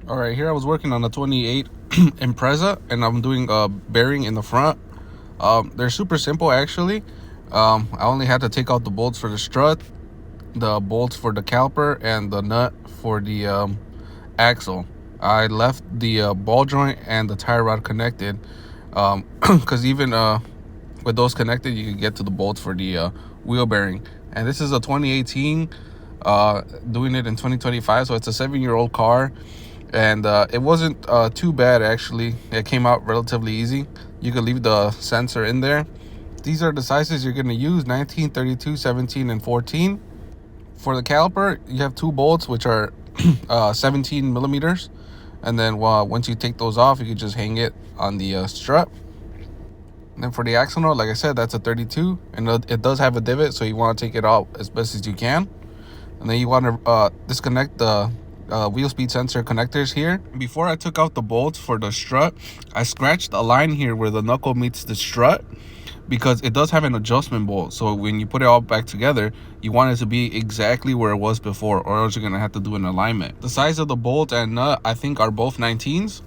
All right, here I was working on a 28 Impreza, and I'm doing a bearing in the front. They're super simple actually. I only had to take out the bolts for the strut, the bolts for the caliper, and the nut for the axle. I left the ball joint and the tie rod connected, because even with those connected, you can get to the bolts for the wheel bearing. And this is a 2018, doing it in 2025, so it's a 7-year-old car. And it wasn't too bad actually. It came out relatively easy. You could leave the sensor in there. These are the sizes you're going to use: 19, 32, 17, and 14. For the caliper, you have two bolts which are 17 millimeters, and then once you take those off, you can just hang it on the strut. And then for the axle nut, like I said, that's a 32, and it does have a divot, so you want to take it out as best as you can. And then you want to disconnect the wheel speed sensor connectors here. Before I took out the bolts for the strut, I scratched a line here where the knuckle meets the strut, because it does have an adjustment bolt. So when you put it all back together, you want it to be exactly where it was before, or else you're gonna have to do an alignment. The size of the bolt and nut, I think, are both 19s.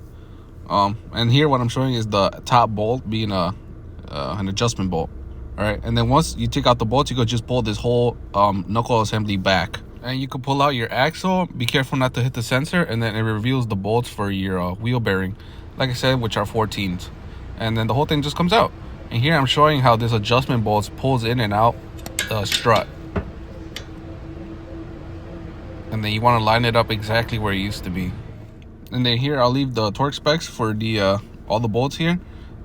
And here what I'm showing is the top bolt being an adjustment bolt. All right, and then once you take out the bolts, you could just pull this whole knuckle assembly back. And you can pull out your axle. Be careful not to hit the sensor, and then it reveals the bolts for your wheel bearing, like I said, which are 14s. And then the whole thing just comes out. And here I'm showing how this adjustment bolt pulls in and out the strut. And then you want to line it up exactly where it used to be. And then here I'll leave the torque specs for the all the bolts here.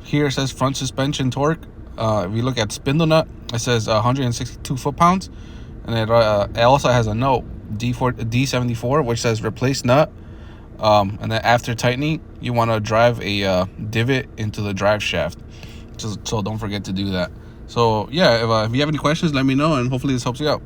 Here it says front suspension torque. If you look at spindle nut, it says 162 foot-pounds. And it also has a note, D74, which says replace nut. And then after tightening, you want to drive a divot into the drive shaft. So don't forget to do that. So yeah, if you have any questions, let me know, and hopefully this helps you out.